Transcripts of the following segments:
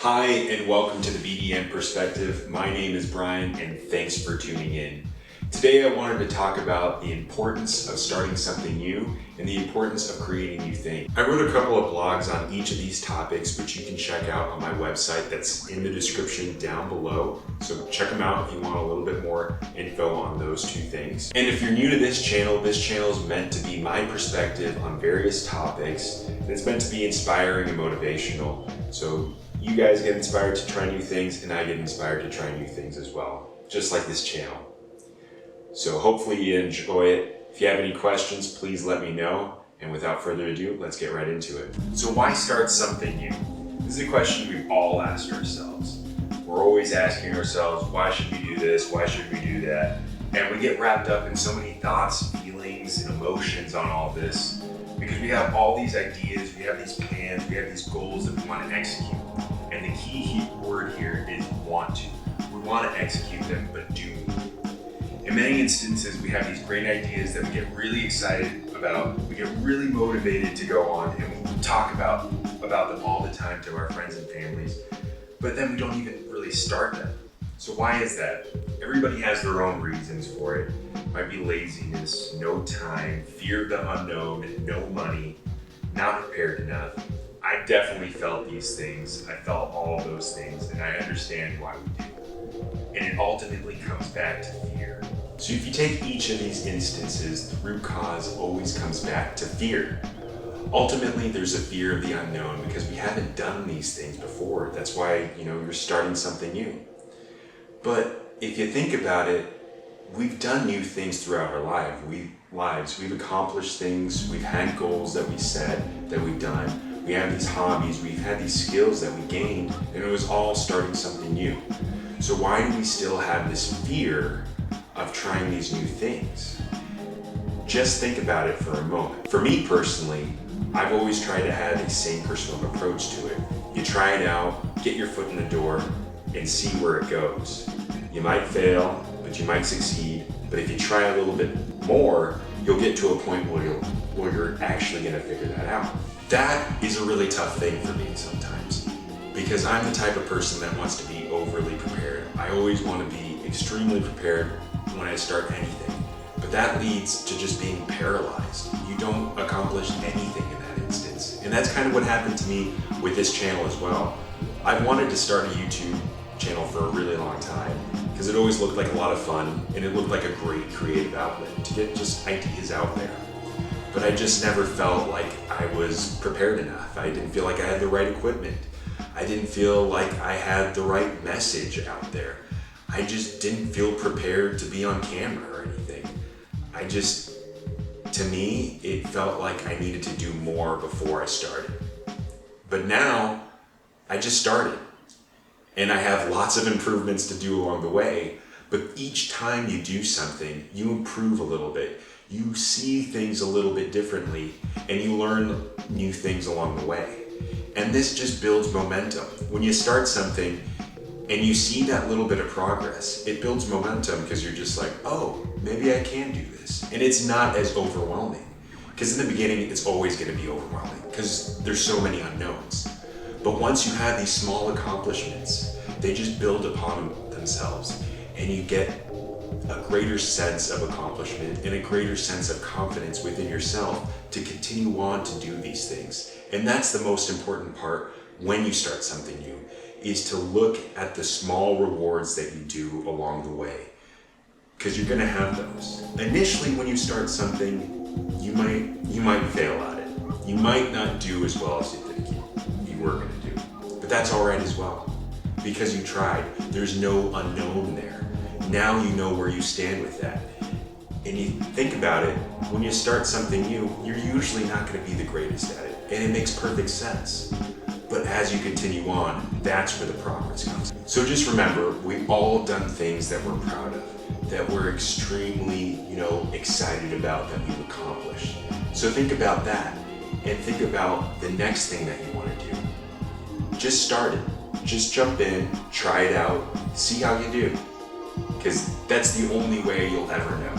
Hi, and welcome to the BDM Perspective. My name is Brian, and thanks for tuning in. Today I wanted to talk about the importance of starting something new and the importance of creating new things. I wrote a couple of blogs on each of these topics, which you can check out on my website that's in the description down below. So check them out if you want a little bit more info on those two things. And if you're new to this channel is meant to be my perspective on various topics, and it's meant to be inspiring and motivational. So you guys get inspired to try new things, and I get inspired to try new things as well, just like this channel. So hopefully you enjoy it. If you have any questions, please let me know. And without further ado, let's get right into it. So why start something new? This is a question we've all asked ourselves. We're always asking ourselves, why should we do this? Why should we do that? And we get wrapped up in so many thoughts, feelings, and emotions on all this because we have all these ideas, we have these plans, we have these goals that we want to execute. And the key word here is want to. We want to execute them, but do. In many instances, we have these great ideas that we get really excited about, we get really motivated to go on, and we talk about them all the time to our friends and families, but then we don't even really start them. So why is that? Everybody has their own reasons for it. It might be laziness, no time, fear of the unknown, no money, not prepared enough. I definitely felt these things. I felt all those things, and I understand why we do. And it ultimately comes back to fear. So if you take each of these instances, the root cause always comes back to fear. Ultimately, there's a fear of the unknown because we haven't done these things before. That's why, you're starting something new. But if you think about it, we've done new things throughout our lives. We've accomplished things, we've had goals that we set, that we've done. We have these hobbies, we've had these skills that we gained, and it was all starting something new. So why do we still have this fear of trying these new things? Just think about it for a moment. For me personally, I've always tried to have a same personal approach to it. You try it out, get your foot in the door, and see where it goes. You might fail, but you might succeed. But if you try a little bit more, you'll get to a point where you're actually gonna figure that out. That is a really tough thing for me sometimes, because I'm the type of person that wants to be overly prepared. I always want to be extremely prepared when I start anything, but that leads to just being paralyzed. You don't accomplish anything in that instance. And that's kind of what happened to me with this channel as well. I've wanted to start a YouTube channel for a really long time because it always looked like a lot of fun and it looked like a great creative outlet to get just ideas out there. But I just never felt like I was prepared enough. I didn't feel like I had the right equipment. I didn't feel like I had the right message out there. I just didn't feel prepared to be on camera or anything. To me, it felt like I needed to do more before I started. But now, I just started. And I have lots of improvements to do along the way, but each time you do something, you improve a little bit. You see things a little bit differently, and you learn new things along the way. And this just builds momentum. When you start something and you see that little bit of progress, it builds momentum because you're just like, oh, maybe I can do this. And it's not as overwhelming. Because in the beginning, it's always going to be overwhelming because there's so many unknowns. But once you have these small accomplishments, they just build upon themselves, and you get a greater sense of accomplishment and a greater sense of confidence within yourself to continue on to do these things. And that's the most important part when you start something new, is to look at the small rewards that you do along the way, because you're going to have those. Initially, when you start something, you might fail at it. You might not do as well as you think you were going to do, but that's all right as well, because you tried. There's no unknown there. Now you know where you stand with that. And you think about it, when you start something new, you're usually not going to be the greatest at it. And it makes perfect sense. But as you continue on, that's where the progress comes. So just remember, we've all done things that we're proud of, that we're extremely, excited about, that we've accomplished. So think about that, and think about the next thing that you want to do. Just start it. Just jump in, try it out, see how you do. Because that's the only way you'll ever know.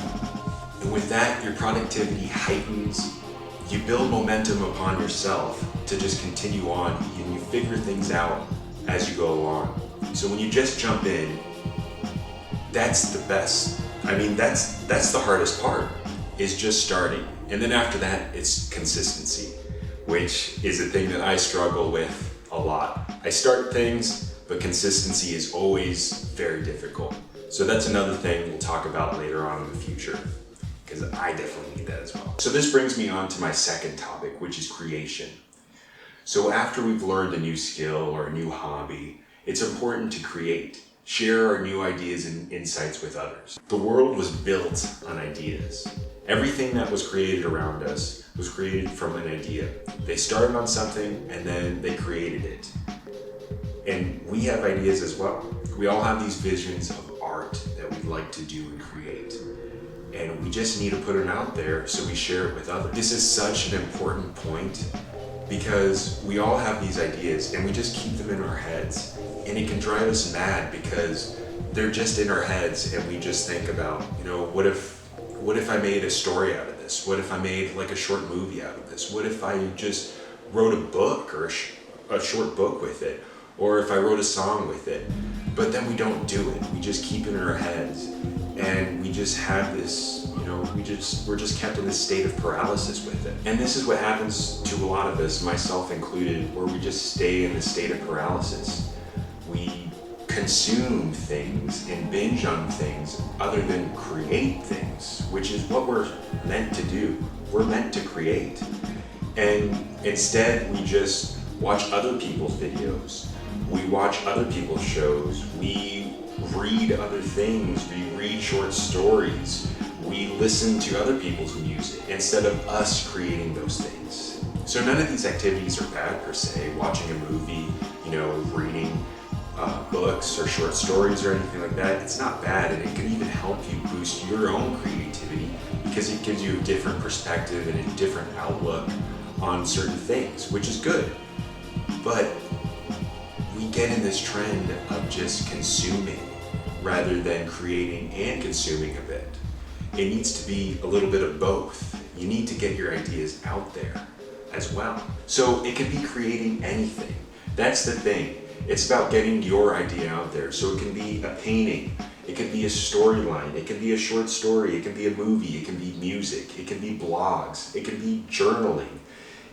And with that, your productivity heightens, you build momentum upon yourself to just continue on, and you figure things out as you go along. So when you just jump in, that's the best. I mean, that's the hardest part, is just starting. And then after that, it's consistency, which is a thing that I struggle with a lot. I start things, but consistency is always very difficult. So that's another thing we'll talk about later on in the future, because I definitely need that as well. So this brings me on to my second topic, which is creation. So after we've learned a new skill or a new hobby, it's important to create, share our new ideas and insights with others. The world was built on ideas. Everything that was created around us was created from an idea. They started on something and then they created it. And we have ideas as well. We all have these visions of art that we'd like to do and create. And we just need to put it out there so we share it with others. This is such an important point because we all have these ideas and we just keep them in our heads. And it can drive us mad because they're just in our heads and we just think about, what if I made a story out of this? What if I made like a short movie out of this? What if I just wrote a book or a short book with it? Or if I wrote a song with it? But then we don't do it. We just keep it in our heads. And we just have this, we're just kept in this state of paralysis with it. And this is what happens to a lot of us, myself included, where we just stay in this state of paralysis. We consume things and binge on things other than create things, which is what we're meant to do. We're meant to create. And instead, we just watch other people's videos. We watch other people's shows. We read other things. We read short stories. We listen to other people's music instead of us creating those things. So none of these activities are bad per se. Watching a movie, reading books or short stories or anything like that, it's not bad, and it can even help you boost your own creativity because it gives you a different perspective and a different outlook on certain things, which is good. But we get in this trend of just consuming rather than creating and consuming a bit. It needs to be a little bit of both. You need to get your ideas out there as well. So it can be creating anything. That's the thing. It's about getting your idea out there. So it can be a painting, it can be a storyline, it can be a short story, it can be a movie, it can be music, it can be blogs, it can be journaling,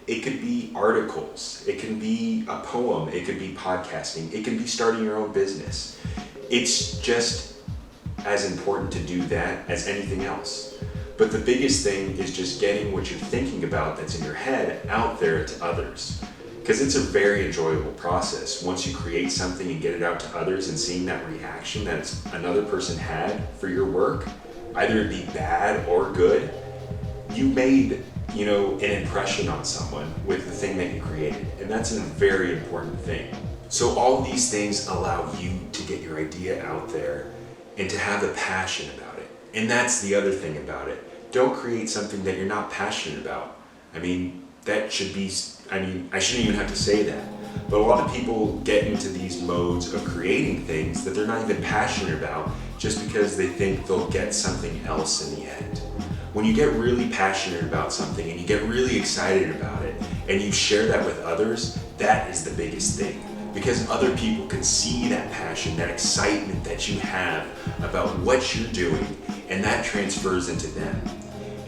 it could be articles, it can be a poem, it could be podcasting, it can be starting your own business. It's just as important to do that as anything else. But the biggest thing is just getting what you're thinking about that's in your head out there to others. Because it's a very enjoyable process. Once you create something and get it out to others and seeing that reaction that another person had for your work, either it be bad or good, you made, an impression on someone with the thing that you created. And that's a very important thing. So all of these things allow you to get your idea out there and to have the passion about it. And that's the other thing about it. Don't create something that you're not passionate about. I shouldn't even have to say that. But a lot of people get into these modes of creating things that they're not even passionate about just because they think they'll get something else in the end. When you get really passionate about something and you get really excited about it and you share that with others, that is the biggest thing. Because other people can see that passion, that excitement that you have about what you're doing, and that transfers into them.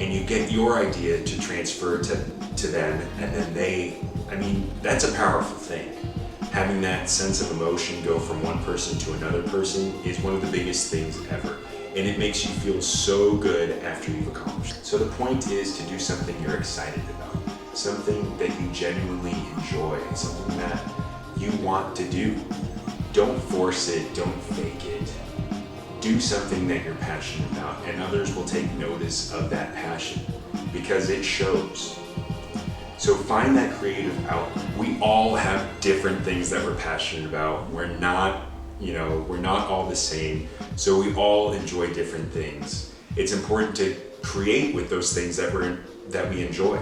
And you get your idea to transfer to them, and then that's a powerful thing. Having that sense of emotion go from one person to another person is one of the biggest things ever. And it makes you feel so good after you've accomplished it. So the point is to do something you're excited about, something that you genuinely enjoy, something that you want to do. Don't force it, don't fake it. Do something that you're passionate about, and others will take notice of that passion because it shows. So find that creative outlet. We all have different things that we're passionate about. We're not all the same. So we all enjoy different things. It's important to create with those things that we enjoy.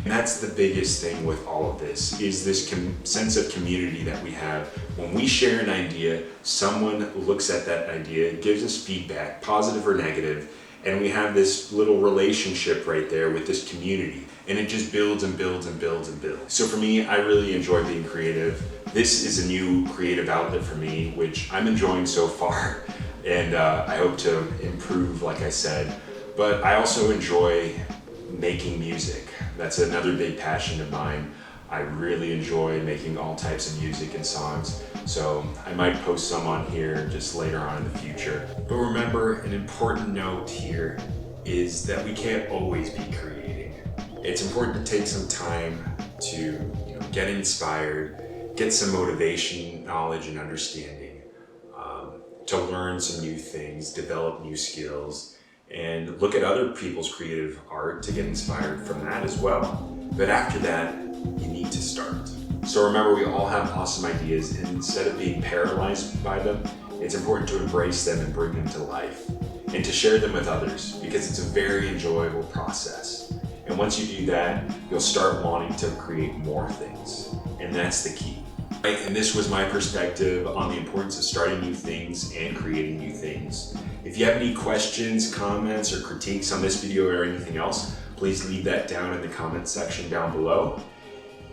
And that's the biggest thing with all of this, is this sense of community that we have. When we share an idea, someone looks at that idea, gives us feedback, positive or negative, and we have this little relationship right there with this community. And it just builds and builds and builds and builds. So for me, I really enjoy being creative. This is a new creative outlet for me, which I'm enjoying so far, and I hope to improve, like I said. But I also enjoy making music. That's another big passion of mine. I really enjoy making all types of music and songs, so I might post some on here just later on in the future. But remember, an important note here is that we can't always be creating. It's important to take some time to get inspired, get some motivation, knowledge, and understanding, to learn some new things, develop new skills, and look at other people's creative art to get inspired from that as well. But after that, you need to start. So remember, we all have awesome ideas, and instead of being paralyzed by them, it's important to embrace them and bring them to life, and to share them with others, because it's a very enjoyable process. And once you do that, you'll start wanting to create more things, and that's the key. And this was my perspective on the importance of starting new things and creating new things. If you have any questions, comments, or critiques on this video or anything else, please leave that down in the comment section down below.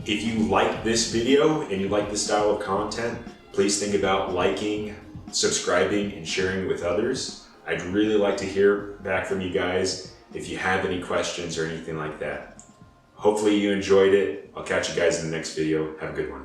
If you like this video and you like this style of content, please think about liking, subscribing, and sharing it with others. I'd really like to hear back from you guys if you have any questions or anything like that. Hopefully you enjoyed it. I'll catch you guys in the next video. Have a good one.